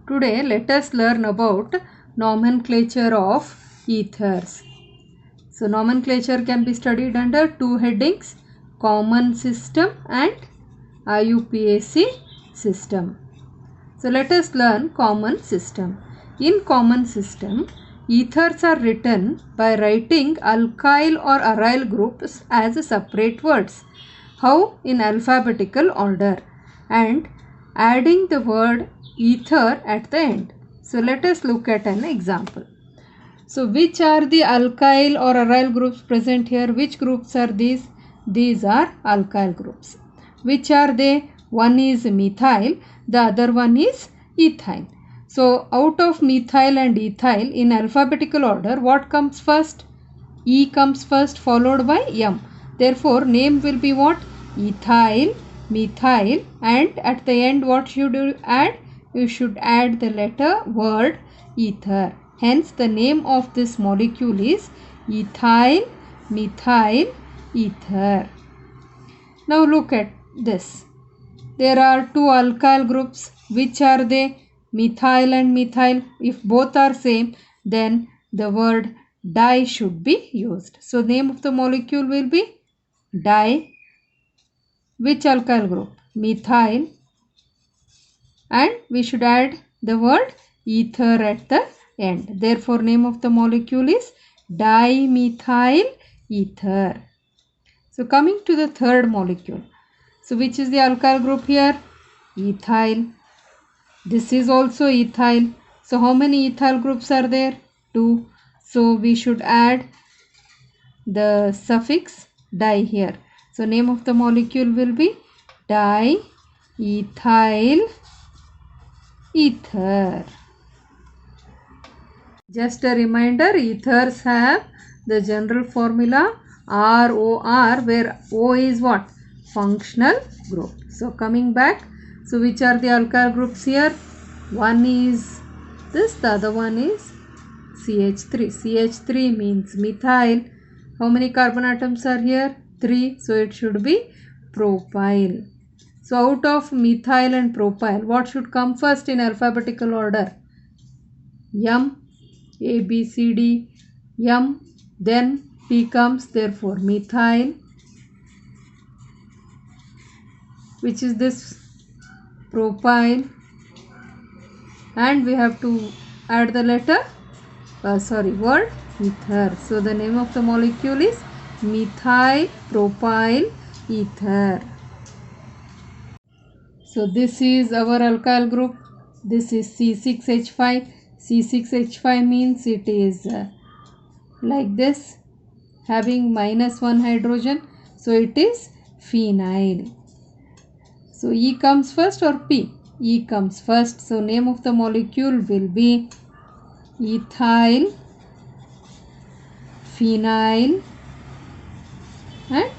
Today let us learn about nomenclature of ethers. So nomenclature can be studied under two headings: common system and IUPAC system. So let us learn common system. In common system, ethers are written by writing alkyl or aryl groups as separate words. How? In alphabetical order and adding the word ether at the end. So let us look at an example. So which are the alkyl or aryl groups present here? Which groups are these? These are alkyl groups. Which are they? One is methyl, the other one is ethyl. So out of methyl and ethyl in alphabetical order, what comes first? E comes first followed by M. Therefore name will be what? Ethyl, methyl, and at the end what should you add? You should add the letter word ether. Hence the name of this molecule is ethyl methyl ether. Now look at this. There are two alkyl groups. Which are they? Methyl and methyl. If both are same, then the word di should be used. So name of the molecule will be di. Which alkyl group? Methyl. And we should add the word ether at the end. Therefore name of the molecule is dimethyl ether. So coming to the third molecule. So which is the alkyl group here? Ethyl. This is also ethyl. So how many ethyl groups are there? 2. So we should add the suffix di here. So name of the molecule will be diethyl ether. Just a reminder, ethers have the general formula ROR, where O is what? Functional group. So coming back, so which are the alkyl groups here? One is this, the other one is CH3. CH3 means methyl. How many carbon atoms are here? 3. So it should be propyl. So out of methyl and propyl, what should come first in alphabetical order? M, A, B, C, D, M, then P comes, therefore methyl. Which is this? Propyl. And we have to add the letter, word ether. So the name of the molecule is methyl propyl ether. So this is our alkyl group. This is C6H5. C6H5 means it is like this, having -1 hydrogen. So it is phenyl. So E comes first or P? E comes first. So name of the molecule will be ethyl, phenyl and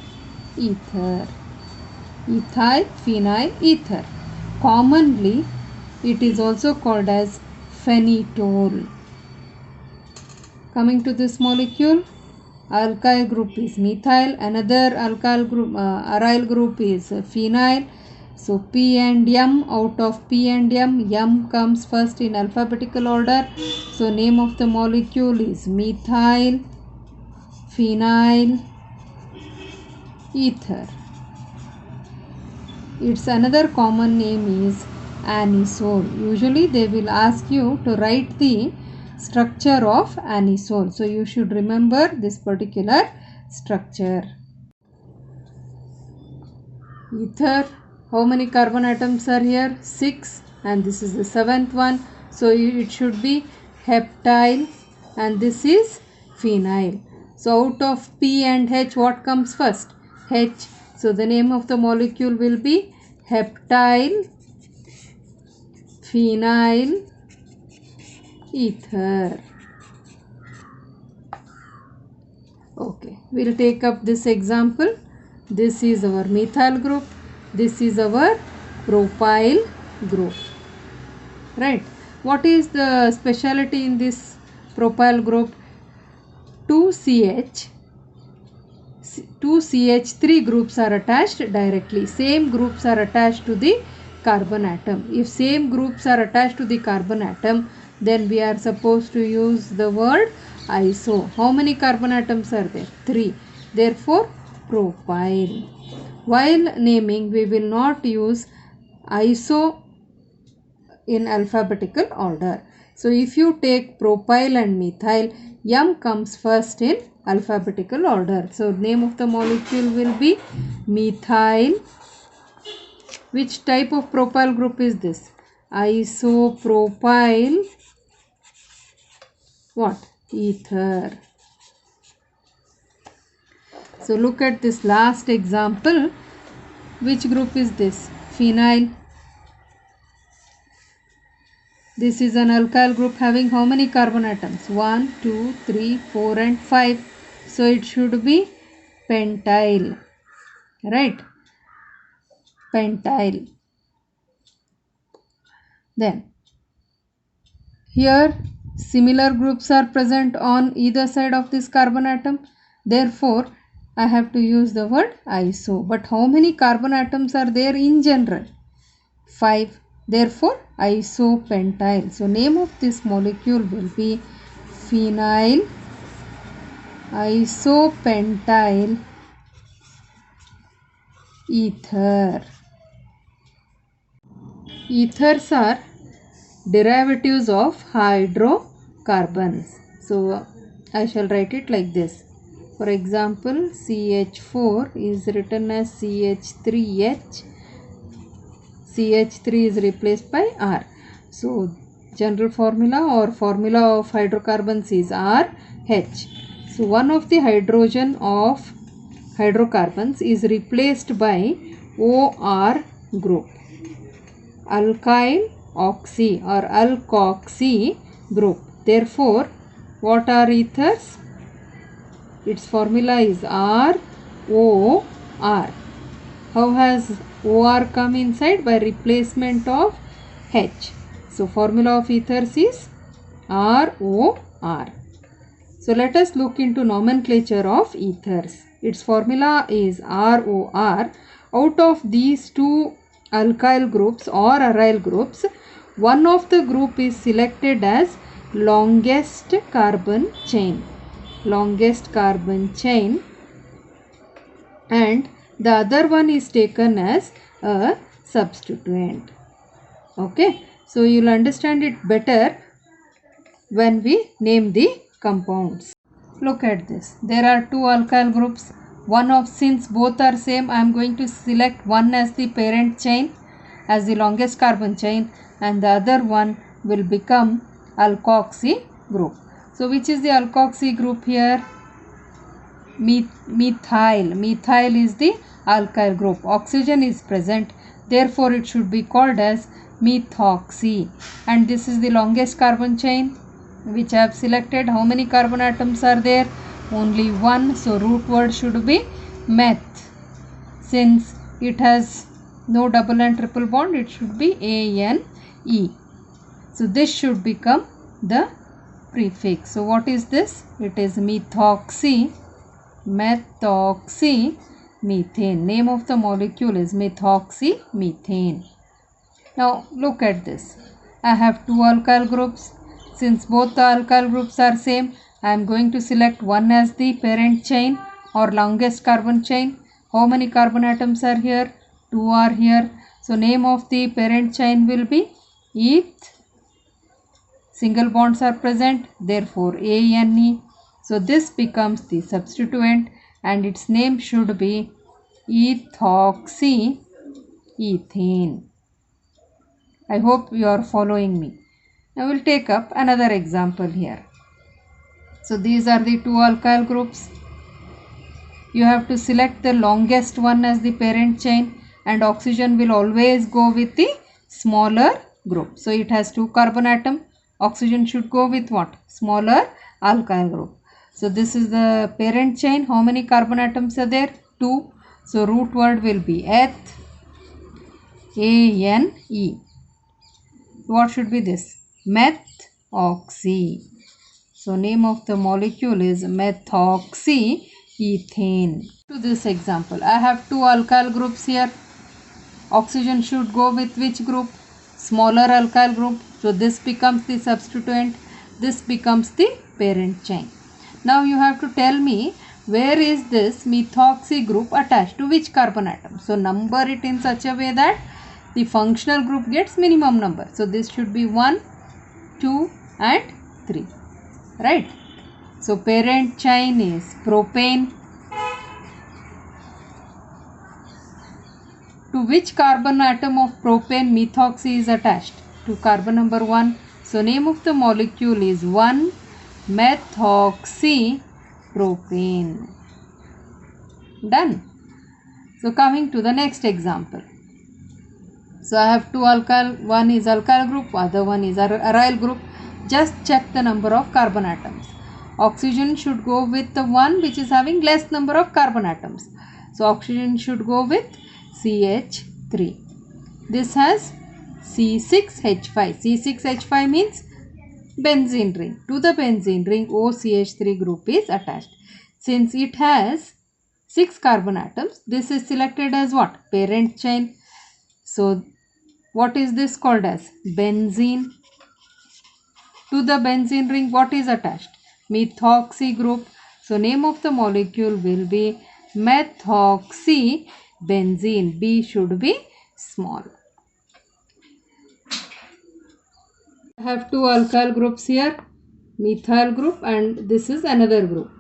ether. Ethyl, phenyl, ether. Commonly it is also called as phenetol. Coming to this molecule, alkyl group is methyl, another alkyl group, aryl group is phenyl. So P and M, out of P and M comes first in alphabetical order. So name of the molecule is methyl, phenyl, ether. Its another common name is anisole. Usually they will ask you to write the structure of anisole. So you should remember this particular structure. Ether. How many carbon atoms are here? 6, and this is the 7th one. So it should be heptyl, and this is phenyl. So out of P and H, what comes first? H. So the name of the molecule will be heptyl phenyl ether. Okay, we'll take up this example. This is our methyl group. This is our propyl group. Right. What is the speciality in this propyl group? 2CH3 groups are attached directly. Same groups are attached to the carbon atom. If same groups are attached to the carbon atom, then we are supposed to use the word iso. How many carbon atoms are there? 3. Therefore, propyl. While naming, we will not use iso in alphabetical order. So if you take propyl and methyl, M comes first in alphabetical order. So name of the molecule will be methyl. Which type of propyl group is this? Isopropyl what? Ether. So look at this last example. Which group is this? Phenyl. This is an alkyl group having how many carbon atoms? 1, 2, 3, 4 and 5. So it should be pentyl. Right? Pentyl. Then here similar groups are present on either side of this carbon atom. Therefore, I have to use the word iso. But how many carbon atoms are there in general? 5. Therefore, isopentyl. So, name of this molecule will be phenyl isopentyl ether. Ethers are derivatives of hydrocarbons. So, I shall write it like this. For example, CH4 is written as CH3H. CH3 is replaced by R. So, general formula or formula of hydrocarbons is RH. So, one of the hydrogen of hydrocarbons is replaced by OR group. Alkyl oxy or alkoxy group. Therefore, what are ethers? Its formula is ROR. How has OR come inside? By replacement of H. So, formula of ethers is ROR. So, let us look into nomenclature of ethers. Its formula is ROR. Out of these two alkyl groups or aryl groups, one of the group is selected as longest carbon chain. Longest carbon chain, and the other one is taken as a substituent. Okay, so you will understand it better when we name the compounds. Look at this. There are two alkyl groups. Since both are same, I am going to select one as the parent chain, as the longest carbon chain, and the other one will become alkoxy group. So which is the alkoxy group here? Methyl. Methyl is the alkyl group. Oxygen is present, therefore it should be called as methoxy. And this is the longest carbon chain which I have selected. How many carbon atoms are there? Only one. So root word should be meth. Since it has no double and triple bond, it should be ANE. So this should become the prefix. So what is this? It is methoxy. Methoxy methane. Name of the molecule is methoxy methane. Now look at this. I have two alkyl groups. Since both the alkyl groups are same, I am going to select one as the parent chain or longest carbon chain. How many carbon atoms are here? 2 are here. So name of the parent chain will be eth. Single bonds are present, therefore ANE. So this becomes the substituent and its name should be ethoxy ethane. I hope you are following me. Now we will take up another example here. So these are the two alkyl groups. You have to select the longest one as the parent chain, and oxygen will always go with the smaller group. So it has two carbon atom. Oxygen should go with what? Smaller alkyl group. So this is the parent chain. How many carbon atoms are there? 2. So root word will be eth. ANE. What should be this? Methoxy. So name of the molecule is methoxy ethane. To this example, I have two alkyl groups here. Oxygen should go with which group? Smaller alkyl group. So this becomes the substituent. This becomes the parent chain. Now you have to tell me where is this methoxy group attached to which carbon atom. So number it in such a way that the functional group gets minimum number. So this should be 1, 2 and 3. Right. So parent chain is propane. To which carbon atom of propane methoxy is attached? To carbon number 1. So name of the molecule is 1-methoxypropane. Done. So coming to the next example. So I have two alkyl, one is alkyl group, other one is aryl group. Just check the number of carbon atoms. Oxygen should go with the one which is having less number of carbon atoms. So oxygen should go with CH3. This has C6H5. C6H5 means benzene ring. To the benzene ring OCH3 group is attached. Since it has 6 carbon atoms, this is selected as what? Parent chain. So what is this called as? Benzene. To the benzene ring what is attached? Methoxy group. So name of the molecule will be methoxybenzene. B should be small. I have two alkyl groups here, methyl group and this is another group.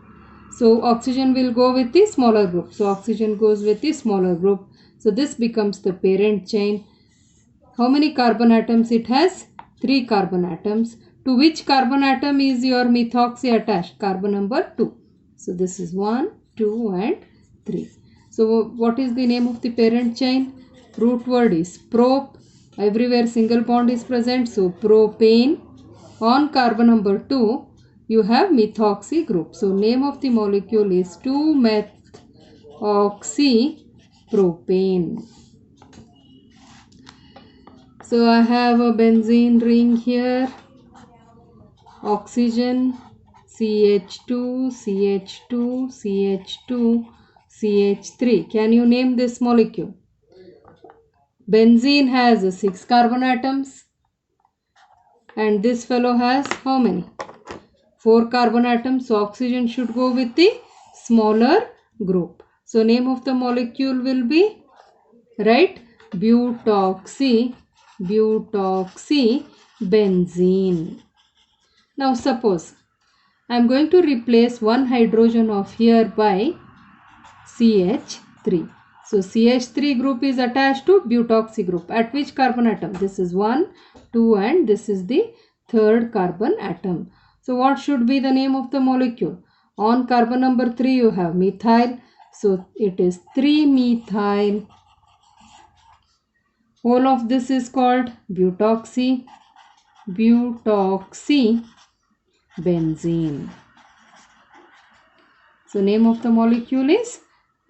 So oxygen will go with the smaller group. So oxygen goes with the smaller group. So this becomes the parent chain. How many carbon atoms it has? 3 carbon atoms. To which carbon atom is your methoxy attached? Carbon number 2. So this is 1, 2 and 3. So what is the name of the parent chain? Root word is prop. Everywhere single bond is present. So propane. On carbon number 2 you have methoxy group. So name of the molecule is 2-methoxypropane. So I have a benzene ring here. Oxygen, CH2, CH2, CH2, CH3. Can you name this molecule? Benzene has 6 carbon atoms and this fellow has how many? 4 carbon atoms. So oxygen should go with the smaller group. So name of the molecule will be, right, butoxybenzene. Now suppose I am going to replace one hydrogen of here by CH3. So CH3 group is attached to butoxy group. At which carbon atom? This is 1, 2 and this is the third carbon atom. So what should be the name of the molecule? On carbon number 3 you have methyl. So it is 3-methyl. Whole of this is called butoxybenzene. So name of the molecule is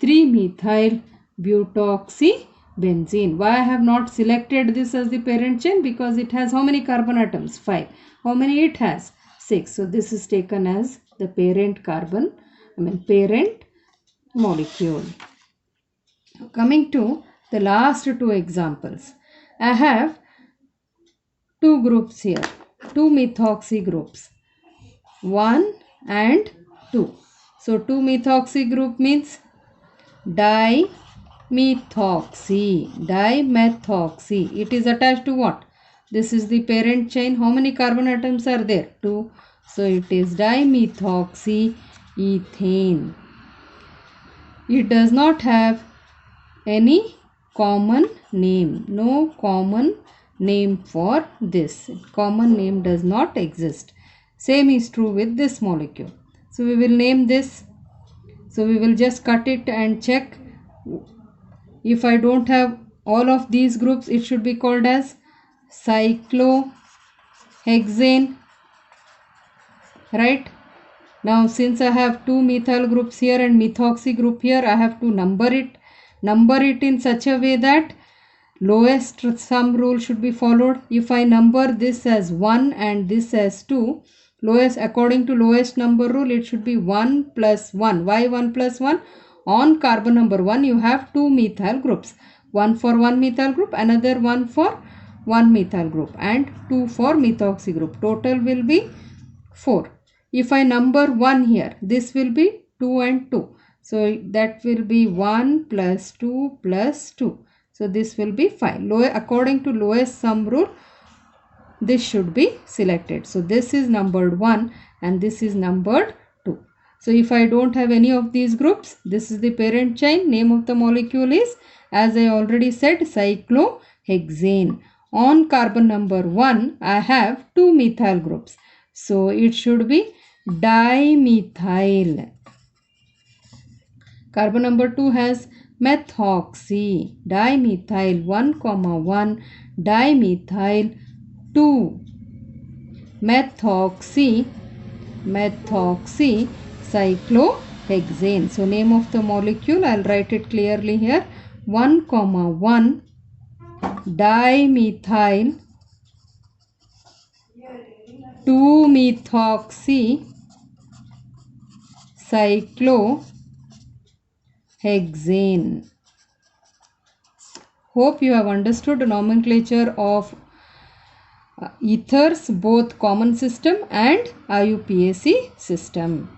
3-methyl butoxybenzene. Why I have not selected this as the parent chain? Because it has how many carbon atoms? 5. How many it has? 6. So this is taken as the parent parent molecule. Coming to the last two examples. I have two groups here, two methoxy groups, 1 and 2. So 2-methoxy group means dimethoxy. It is attached to what? This is the parent chain. How many carbon atoms are there? 2. So it is dimethoxyethane. It does not have any common name. No common name for this. Common name does not exist. Same is true with this molecule. So we will name this. So we will just cut it and check. If I don't have all of these groups, it should be called as cyclohexane. Right? Now since I have two methyl groups here and methoxy group here, I have to number it. Number it in such a way that lowest sum rule should be followed. If I number this as 1 and this as 2, according to lowest number rule, it should be 1 plus 1. Why 1 plus 1? On carbon number 1 you have two methyl groups. one for one methyl group, another one for one methyl group, and 2 for methoxy group. Total will be 4. If I number 1 here, this will be 2 and 2. So that will be 1 plus 2 plus 2. So this will be 5. According to lowest sum rule, this should be selected. So this is numbered 1 and this is numbered 2. So if I don't have any of these groups, this is the parent chain. Name of the molecule is, as I already said, cyclohexane. On carbon number 1, I have 2 methyl groups. So it should be dimethyl. Carbon number 2 has methoxy, dimethyl 1,1, dimethyl 2, methoxy, cyclohexane. So name of the molecule, I'll write it clearly here, 1,1 dimethyl 2-methoxy cyclohexane. Hope you have understood nomenclature of ethers, both common system and IUPAC system.